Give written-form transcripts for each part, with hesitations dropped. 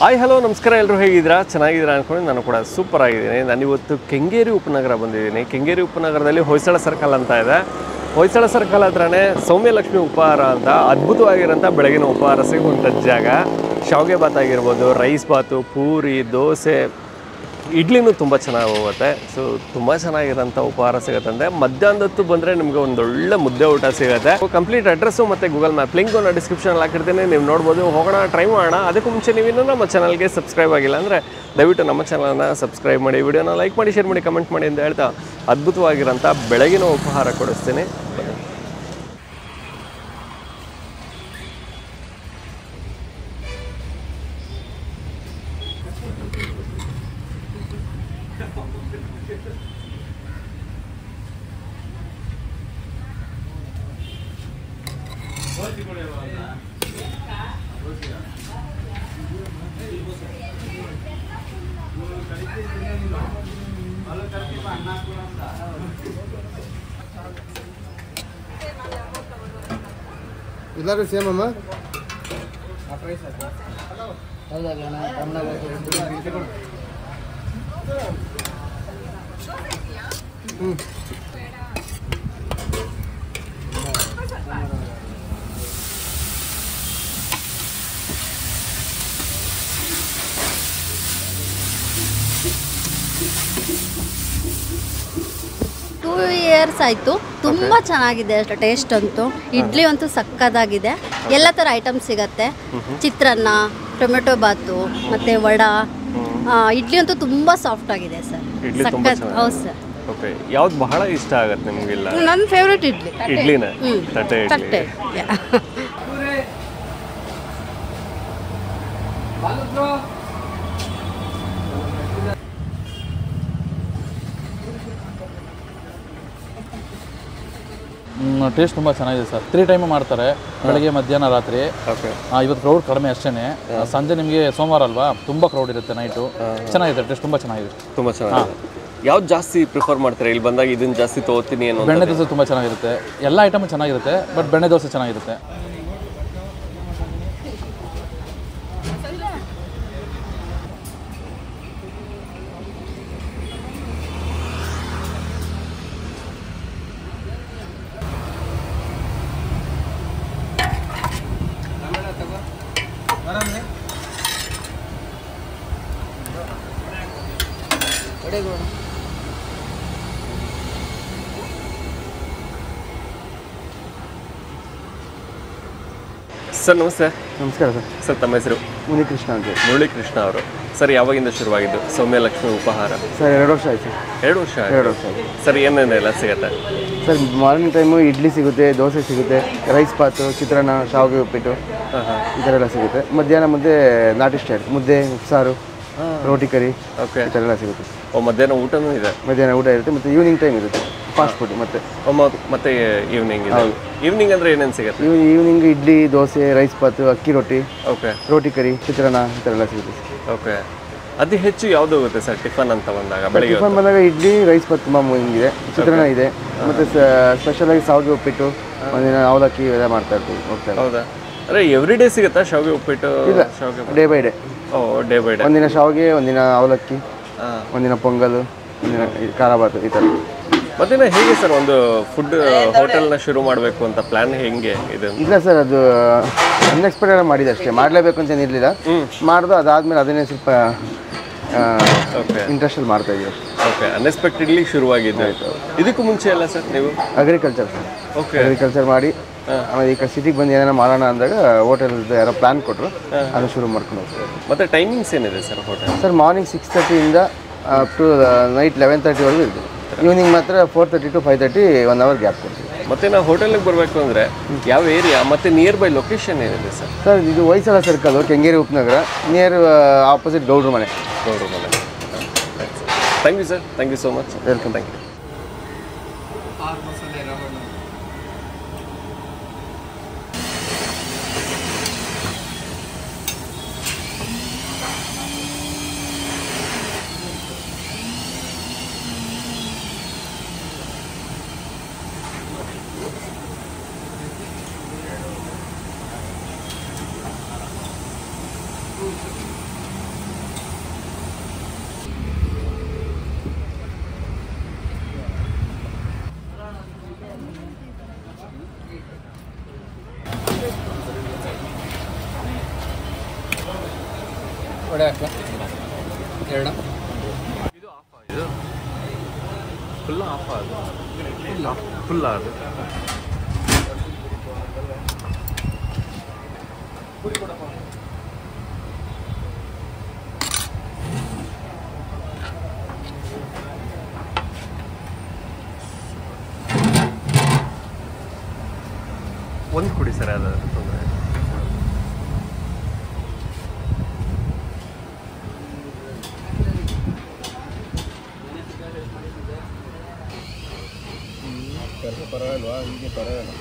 Hi hello ನಮಸ್ಕಾರ, ಎಲ್ಲರೂ ಹೇಗಿದ್ದೀರಾ? ಚೆನ್ನಾಗಿದ್ದೀರಾ ಅಂದ್ಕೊಂಡು ನಾನು ಕೂಡ ಸೂಪರ್ ಆಗಿದ್ದೀನಿ. ನಾನಿವತ್ತು ಕೆಂಗೇರಿ ಉಪನಗರ ಬಂದಿದ್ದೀನಿ. ಕೆಂಗೇರಿ ಉಪನಗರದಲ್ಲಿ ಹೊಯ್ಸಳ ಸರ್ಕಲ್ ಅಂತ ಇದೆ. ಹೊಯ್ಸಳ ಸರ್ಕಲ್ ಹತ್ರನೇ ಸೌಮ್ಯಲಕ್ಷ್ಮಿ ಉಪಹಾರ ಅಂತ ಅದ್ಭುತವಾಗಿರೋಂಥ ಬೆಳಗಿನ ಉಪಹಾರ ಸಿಗುವಂಥ ಜಾಗ. ಶಾವಿಗೆ ಬಾತ್ ಆಗಿರ್ಬೋದು, ರೈಸ್ ಬಾತು, ಪೂರಿ, ದೋಸೆ, ಇಡ್ಲಿನೂ ತುಂಬ ಚೆನ್ನಾಗಿ ಹೋಗುತ್ತೆ. ಸೊ ತುಂಬ ಚೆನ್ನಾಗಿರೋಂಥ ಉಪಹಾರ ಸಿಗುತ್ತೆ. ಮಧ್ಯಾಹ್ನದತ್ತು ಬಂದರೆ ನಿಮಗೆ ಒಂದೊಳ್ಳೆ ಮುದ್ದೆ ಊಟ ಸಿಗುತ್ತೆ. ಕಂಪ್ಲೀಟ್ ಅಡ್ರೆಸ್ಸು ಮತ್ತು ಗೂಗಲ್ ಮ್ಯಾಪ್ ಲಿಂಕು ನಾನು ಡಿಸ್ಕ್ರಿಪ್ಷನಲ್ಲಿ ಹಾಕಿರ್ತೀನಿ, ನೀವು ನೋಡ್ಬೋದು. ಹೋಗೋಣ, ಟ್ರೈ ಮಾಡೋಣ. ಅದಕ್ಕೂ ಮುಂಚೆ ನೀವಿನ್ನೂ ನಮ್ಮ ಚಾನಲ್ಗೆ ಸಬ್ಸ್ಕ್ರೈಬ್ ಆಗಿಲ್ಲ ಅಂದರೆ ದಯವಿಟ್ಟು ನಮ್ಮ ಚಾನಲನ್ನು ಸಬ್ಸ್ಕ್ರೈಬ್ ಮಾಡಿ, ವಿಡಿಯೋನ ಲೈಕ್ ಮಾಡಿ, ಶೇರ್ ಮಾಡಿ, ಕಮೆಂಟ್ ಮಾಡಿ ಅಂತ ಹೇಳ್ತಾ ಅದ್ಭುತವಾಗಿರೋಂಥ ಬೆಳಗಿನ ಉಪಹಾರ ಕೊಡಿಸ್ತೀನಿ. ಎಲ್ಲರೂ ಸೇಮ್ ಅಮ್ಮ. ಟೂ ಇಯರ್ಸ್ ಆಯಿತು. ತುಂಬ ಚೆನ್ನಾಗಿದೆ ಟೇಸ್ಟ್ ಅಂತೂ. ಇಡ್ಲಿ ಅಂತೂ ಸಕ್ಕತ್ತಾಗಿದೆ. ಎಲ್ಲ ಥರ ಐಟಮ್ ಸಿಗತ್ತೆ. ಚಿತ್ರಾನ್ನ, ಟೊಮೆಟೊ ಬಾತು ಮತ್ತು ವಡಾ. ಇಡ್ಲಿ ಅಂತೂ ತುಂಬ ಸಾಫ್ಟ್ ಆಗಿದೆ ಸರ್. ಸಕ್ಕತ್. ಹೌದು ಸರ್. ಓಕೆ, ಯಾವ್ದು ಬಹಳ ಇಷ್ಟ ಆಗುತ್ತೆ ನಿಮಗಿಲ್ಲ? ನನ್ನ ಫೇವ್ರೆಟ್ ಇಡ್ಲಿ. ಇಡ್ಲಿನೇ? ತಟ್ಟೆ ತಟ್ಟೆ. ಟೇಸ್ಟ್ ತುಂಬ ಚೆನ್ನಾಗಿದೆ ಸರ್. 3 ಟೈಮ್ ಮಾಡ್ತಾರೆ, ಬೆಳಗ್ಗೆ, ಮಧ್ಯಾಹ್ನ, ರಾತ್ರಿ. ಓಕೆ. ಇವತ್ತು ಕ್ರೌಡ್ ಕಡಿಮೆ ಅಷ್ಟೇ. ಸಂಜೆ ನಿಮಗೆ ಸೋಮವಾರ ಅಲ್ವಾ, ತುಂಬ ಕ್ರೌಡ್ ಇರುತ್ತೆ ನೈಟು. ಚೆನ್ನಾಗಿದೆ, ಟೇಸ್ಟ್ ತುಂಬ ಚೆನ್ನಾಗಿದೆ. ತುಂಬ ಚೆನ್ನಾಗಿದೆ. ಯಾವ್ದು ಜಾಸ್ತಿ ಪ್ರಿಫರ್ ಮಾಡ್ತಾರೆ ಇಲ್ಲಿ ಬಂದಾಗ? ಇದನ್ನು ಜಾಸ್ತಿ ತೊಗೋತೀನಿ ಅನ್ನೋ? ಬೆಣ್ಣೆ ದೋಸೆ ತುಂಬ ಚೆನ್ನಾಗಿರುತ್ತೆ. ಎಲ್ಲ ಐಟಮ್ ಚೆನ್ನಾಗಿರುತ್ತೆ, ಬಟ್ ಬೆಣ್ಣೆ ದೋಸೆ ಚೆನ್ನಾಗಿರುತ್ತೆ. ಸರ್ ನಮಸ್ತೆ. ನಮಸ್ಕಾರ ಸರ್. ಸರ್ ತಮ್ಮ ಹೆಸರು? ಮುನಿಕೃಷ್ಣ ಅಂತ. ಮುರಳೀಕೃಷ್ಣ ಅವರು. ಸರ್ ಯಾವಾಗಿಂದ ಶುರುವಾಗಿದ್ದು ಸೌಮ್ಯಲಕ್ಷ್ಮಿ ಉಪಹಾರ? ಸರ್ 2 ವರ್ಷ ಆಯ್ತು. 2 ವರ್ಷ? 2 ವರ್ಷ ಆಯ್ತು. ಸರ್ ಏನೇನೆಲ್ಲ ಸಿಗುತ್ತೆ? ಸರ್ ಮಾರ್ನಿಂಗ್ ಟೈಮು ಇಡ್ಲಿ ಸಿಗುತ್ತೆ, ದೋಸೆ ಸಿಗುತ್ತೆ, ರೈಸ್ ಬಾತು, ಚಿತ್ರಾನ್ನ, ಶಾವಿಗೆ ಉಪ್ಪಿಟ್ಟು, ಈ ಥರ ಎಲ್ಲ ಸಿಗುತ್ತೆ. ಮಧ್ಯಾಹ್ನ ಮುದ್ದೆ, ನಾಟಿ ಸ್ಟೈಲ್ ಮುದ್ದೆ, ಉಪ್ಸಾರು, ರೋಟಿ ಕರಿ, ಓಕೆ, ಈ ಥರ ಎಲ್ಲ ಸಿಗುತ್ತೆ. ಓ, ಮಧ್ಯಾಹ್ನ ಊಟನೂ ಇದೆ? ಮಧ್ಯಾಹ್ನ ಊಟ ಇರುತ್ತೆ, ಮತ್ತು ಈವ್ನಿಂಗ್ ಟೈಮ್ ಇರುತ್ತೆ ಫಾಸ್ಟ್ ಫುಡ್. ಮತ್ತೆ ಈವ್ನಿಂಗ್ ಇದೆ? ಈವ್ನಿಂಗ್ ಅಂದರೆ ಏನೇನು ಸಿಗುತ್ತೆ? ಈವ್ನಿಂಗ್ ಇಡ್ಲಿ, ದೋಸೆ, ರೈಸ್ ಬಾತು, ಅಕ್ಕಿ ರೊಟ್ಟಿ, ಓಕೆ, ರೋಟಿ ಕರಿ, ಚಿತ್ರಾನ್ನ, ಈ ಥರ ಎಲ್ಲ ಸಿಗುತ್ತೆ. ಓಕೆ. ಅತಿ ಹೆಚ್ಚು ಯಾವುದು ಹೋಗುತ್ತೆ ಸರ್ ಟಿಫನ್ ಅಂತ ಬಂದಾಗ? ಬೆಳಿಗ್ಗೆ ಟಿಫನ್ ಬಂದಾಗ ಇಡ್ಲಿ, ರೈಸ್ ಬಾತ್ ತುಂಬ ಇದೆ, ಚಿತ್ರಾನ್ನ ಇದೆ, ಮತ್ತು ಸ್ಪೆಷಲಾಗಿ ಶಾವಿಗೆ ಉಪ್ಪಿಟ್ಟು, ಒಂದಿನ ಅವಲಕ್ಕಿ ಇವೆಲ್ಲ ಮಾಡ್ತಾ ಇರ್ತೀವಿ, ಹೋಗ್ತಾ ಇರ್ತೀವಿ. ಹೌದಾ? ಅಂದರೆ ಎವ್ರಿ ಡೇ ಸಿಗುತ್ತಾ ಶಾವಿಗೆ ಉಪ್ಪಿಟ್ಟು? ಶಾವಿಗೆ ಡೇ ಬೈ ಡೇ. ಓ, ಡೇ ಬೈ ಡೇ. ಒಂದಿನ ಶಾವಿಗೆ, ಒಂದಿನ ಅವಲಕ್ಕಿ, ಒಂದಿನ ಪೊಂಗಲ್, ಒಂದಿನ ಖಾರ ಬಾತು, ಈ ಥರ. ಮತ್ತಿನ್ನ ಹೇಗೆ ಸರ್ ಒಂದು ಫುಡ್ ಹೋಟೆಲ್ನ ಶುರು ಮಾಡಬೇಕು ಅಂತ ಪ್ಲಾನ್ ಹೆಂಗೆ ಇದೆ? ಇಲ್ಲ ಸರ್, ಅದು ಅನ್ಎಕ್ಸ್ಪೆಕ್ಟೆಡ್ ಮಾಡಿದೆ ಅಷ್ಟೇ. ಮಾಡಲೇಬೇಕು ಅಂತ ಏನಿರಲಿಲ್ಲ, ಮಾಡ್ದು ಅದಾದಮೇಲೆ ಅದನ್ನೇ ಸ್ವಲ್ಪ ಇಂಟ್ರೆಸ್ಟಲ್ಲಿ ಮಾಡ್ತಾ ಇದ್ದೀವಿ ಅಷ್ಟೇ. ಓಕೆ, ಅನ್ಎಕ್ಸ್ಪೆಕ್ಟೆಡ್ಲಿ ಶುರುವಾಗಿದ್ದು. ಇದಕ್ಕೂ ಮುಂಚೆ ಎಲ್ಲ ಸರ್ ನೀವು? Agriculture sir. ಓಕೆ, ಅಗ್ರಿಕಲ್ಚರ್ ಮಾಡಿ ಆಮೇಲೆ ಈಗ ಸಿಟಿಗೆ ಬಂದು ಏನಾರ ಮಾಡೋಣ ಅಂದಾಗ ಹೋಟೆಲ್ ಯಾರೋ ಪ್ಲಾನ್ ಕೊಟ್ಟರು, ಅದನ್ನು ಶುರು ಮಾಡ್ಕೊಂಡು ಹೋಗ್ತೀವಿ. ಮತ್ತೆ ಟೈಮಿಂಗ್ಸ್ ಏನಿದೆ sir hotel? Sir morning 6:30 up to night 11:30ವರೆಗೂ ಇರ್ತೀವಿ. ಈವ್ನಿಂಗ್ ಮಾತ್ರ 4:30 to 5:30 1 hour ಗ್ಯಾಪ್ ಕೊಡ್ತೀವಿ. ಮತ್ತೆ ನಾವು ಹೋಟೆಲ್ಗೆ ಬರಬೇಕು ಅಂದರೆ ಯಾವ ಏರಿಯಾ ಮತ್ತು ನಿಯರ್ ಬೈ ಲೊಕೇಶನ್ ಏನಿದೆ ಸರ್? ಸರ್ ಇದು ಹೊಯ್ಸಳ ಸರ್ಕಲ್, ಕೆಂಗೇರಿ ಉಪನಗರ, ನಿಯರ್ ಆಪೋಸಿಟ್ ಗೌಡ್ರ ಮನೆ. ಗೌಡ್ರ ಮನೆ. Thank you sir, thank you so much. Welcome. Thank you. ವಡೆ ಹಾಕ್ಲಾ ಎರಡು ಇದು ಆಫ್ ಇದು ಫುಲ್ ಆಫ್ ಅದು ಫುಲ್ ಅದು ಒಂದು ಕೊಡಿ ಸರ್ ಅದು ತೊಂದರೆ ಪರವಾಗಿಲ್ವಾ ಹೀಗೆ ಪರವಾಗಿಲ್ಲ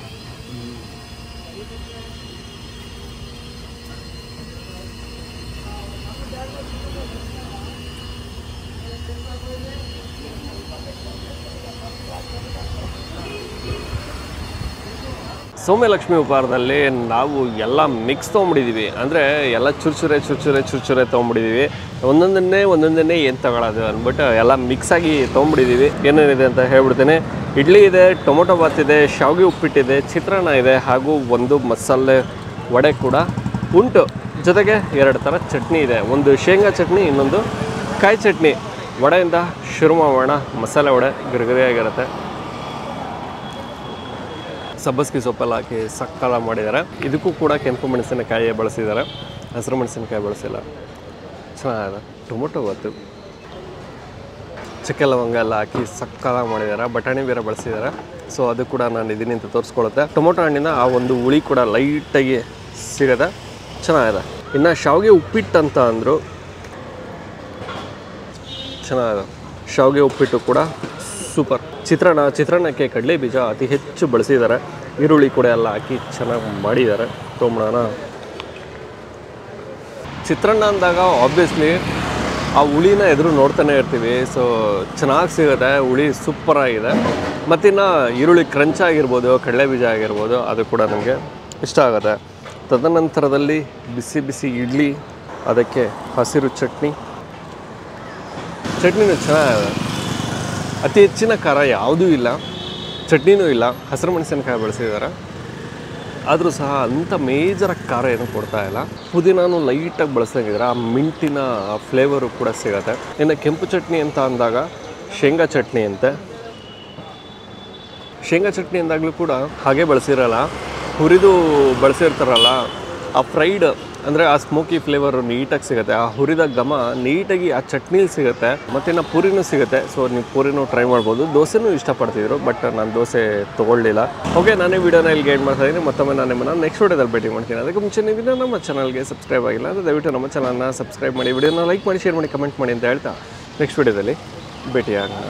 ಸೌಮ್ಯಲಕ್ಷ್ಮಿ ಉಪಹಾರದಲ್ಲಿ ನಾವು ಎಲ್ಲ ಮಿಕ್ಸ್ ತೊಗೊಂಬಿಟ್ಟಿದ್ದೀವಿ ಅಂದರೆ ಎಲ್ಲ ಚುರ್ಚುರೆ ತೊಗೊಂಬಿಟ್ಟಿದ್ದೀವಿ ಒಂದೊಂದನ್ನೇ ಏನು ತಗೊಳ್ಳೋದು ಅಂದ್ಬಿಟ್ಟು ಎಲ್ಲ ಮಿಕ್ಸಾಗಿ ತೊಗೊಂಬಿಟ್ಟಿದ್ದೀವಿ ಏನೇನಿದೆ ಅಂತ ಹೇಳ್ಬಿಡ್ತೇನೆ. ಇಡ್ಲಿ ಇದೆ, ಟೊಮೊಟೊ ಬಾತ್ ಇದೆ, ಶಾವಿಗೆ ಉಪ್ಪಿಟ್ಟಿದೆ, ಚಿತ್ರಾನ್ನ ಇದೆ ಹಾಗೂ ಒಂದು ಮಸಾಲೆ ವಡೆ ಕೂಡ ಉಂಟು. ಜೊತೆಗೆ 2 ಥರ ಚಟ್ನಿ ಇದೆ, ಒಂದು ಶೇಂಗಾ ಚಟ್ನಿ, ಇನ್ನೊಂದು ಕಾಯಿ ಚಟ್ನಿ. ವಡೆಯಿಂದ ಶುರು ಮಾಡೋಣ. ಮಸಾಲೆ ವಡೆ ಗರಿಗರಿಯಾಗಿರುತ್ತೆ, ಸಬ್ಬಸ್ಗಿ ಸೊಪ್ಪೆಲ್ಲ ಹಾಕಿ ಸಕ್ಕಲ ಮಾಡಿದ್ದಾರೆ. ಇದಕ್ಕೂ ಕೂಡ ಕೆಂಪು ಮೆಣಸಿನಕಾಯಿ ಬಳಸಿದ್ದಾರೆ, ಹಸಿರು ಮೆಣಸಿನಕಾಯಿ ಬಳಸಿಲ್ಲ. ಚೆನ್ನಾಗಿದೆ. ಟೊಮೊಟೊ ಬಾತು, ಚಕ್ಕೆ ಲವಂಗ ಎಲ್ಲ ಹಾಕಿ ಸಕ್ಕಲ ಮಾಡಿದ್ದಾರೆ. ಬಟಾಣಿ ಬೇರೆ ಬಳಸಿದ್ದಾರೆ, ಸೊ ಅದು ಕೂಡ ನಾನು ಇದೀನಿ ಅಂತ ತೋರಿಸ್ಕೊಳ್ಳುತ್ತೆ. ಟೊಮೊಟೊ ಹಣ್ಣಿನ ಆ ಒಂದು ಹುಳಿ ಕೂಡ ಲೈಟಾಗಿ ಸಿಗುತ್ತೆ, ಚೆನ್ನಾಗಿದೆ. ಇನ್ನು ಶಾವಿಗೆ ಉಪ್ಪಿಟ್ಟು ಅಂತ ಅಂದರು, ಚೆನ್ನಾಗಿದೆ. ಶಾವಿಗೆ ಉಪ್ಪಿಟ್ಟು ಕೂಡ ಸೂಪರ್. ಚಿತ್ರಾನ್ನಕ್ಕೆ ಕಡಲೆ ಬೀಜ ಅತಿ ಹೆಚ್ಚು ಬಳಸಿದ್ದಾರೆ, ಈರುಳ್ಳಿ ಕೂಡ ಎಲ್ಲ ಹಾಕಿ ಚೆನ್ನಾಗಿ ಮಾಡಿದ್ದಾರೆ. ತೊಗೊಂಬಿಡೋಣ. ಚಿತ್ರಾನ್ನ ಅಂದಾಗ ಆಬ್ವಿಯಸ್ಲಿ ಆ ಹುಳಿನ ಎದುರು ನೋಡ್ತಾನೆ ಇರ್ತೀವಿ, ಸೊ ಚೆನ್ನಾಗಿ ಸಿಗುತ್ತೆ. ಹುಳಿ ಸೂಪರಾಗಿದೆ. ಮತ್ತಿನ್ನು ಈರುಳ್ಳಿ ಕ್ರಂಚ್ ಆಗಿರ್ಬೋದು, ಕಡಲೆ ಬೀಜ ಆಗಿರ್ಬೋದು, ಅದು ಕೂಡ ನನಗೆ ಇಷ್ಟ ಆಗುತ್ತೆ. ತದನಂತರದಲ್ಲಿ ಬಿಸಿ ಬಿಸಿ ಇಡ್ಲಿ, ಅದಕ್ಕೆ ಹಸಿರು ಚಟ್ನಿನೂ ಚೆನ್ನಾಗಿದೆ. ಅತಿ ಹೆಚ್ಚಿನ ಖಾರ ಯಾವುದೂ ಇಲ್ಲ, ಚಟ್ನಿನೂ ಇಲ್ಲ, ಹಸಿರು ಮೆಣಸಿನಕಾಯಿ ಬಳಸಿದ್ದಾರೆ. ಆದರೂ ಸಹ ಅಂಥ ಮೇಜರ್ ಖಾರ ಏನೂ ಕೊಡ್ತಾ ಇಲ್ಲ. ಪುದೀನಾನು ಲೈಟಾಗಿ ಬಳಸಂಗಿದ್ರೆ ಆ ಮಿಂಟಿನ ಫ್ಲೇವರು ಕೂಡ ಸಿಗುತ್ತೆ. ಇನ್ನು ಕೆಂಪು ಚಟ್ನಿ ಅಂತ ಅಂದಾಗ ಶೇಂಗಾ ಚಟ್ನಿ ಅಂತೆ. ಶೇಂಗಾ ಚಟ್ನಿ ಅಂದಾಗಲೂ ಕೂಡ ಹಾಗೆ ಬಳಸಿರಲ್ಲ, ಹುರಿದು ಬಳಸಿರ್ತಾರಲ್ಲ, ಆ ಫ್ರೈಡ್ ಅಂದರೆ ಆ ಸ್ಮೋಕಿ ಫ್ಲೇವರು ನೀಟಾಗಿ ಸಿಗುತ್ತೆ. ಆ ಹುರಿದ ಘಮ ನೀಟಾಗಿ ಆ ಚಟ್ನಿಲಿ ಸಿಗುತ್ತೆ. ಮತ್ತು ಪೂರಿನೂ ಸಿಗುತ್ತೆ, ಸೊ ನೀವು ಪೂರಿನೂ ಟ್ರೈ ಮಾಡ್ಬೋದು. ದೋಸೆನೂ ಇಷ್ಟಪಡ್ತಿದ್ರು, ಬಟ್ ನಾನು ದೋಸೆ ತೊಗೊಳ್ಳಿಲ್ಲ. ಓಕೆ, ನಾನೇ ವೀಡಿಯೋನ ಇಲ್ಲಿಗೆ ಎಂಡ್ ಮಾಡ್ತಾ ಇದ್ದೀನಿ. ಮತ್ತೊಮ್ಮೆ ನಾನು ನಿಮ್ಮನ್ನು ನೆಕ್ಸ್ಟ್ ವೀಡಿಯೋದಲ್ಲಿ ಭೇಟಿ ಮಾಡ್ತೀನಿ. ಅದಕ್ಕೆ ಮುಂಚೆ ನೀವು ನಮ್ಮ ಚಾನಲ್ಗೆ ಸಬ್ಸ್ಕ್ರೈಬ್ ಆಗಿಲ್ಲ ಅಂದರೆ ದಯವಿಟ್ಟು ನಮ್ಮ ಚಾನಲ್ನ ಸಬ್ಸ್ಕ್ರೈಬ್ ಮಾಡಿ, ವಿಡಿಯೋನ ಲೈಕ್ ಮಾಡಿ, ಶೇರ್ ಮಾಡಿ, ಕಮೆಂಟ್ ಮಾಡಿ ಅಂತ ಹೇಳ್ತಾ ನೆಕ್ಸ್ಟ್ ವೀಡಿಯೋದಲ್ಲಿ ಭೇಟಿಯಾಗೋಣ.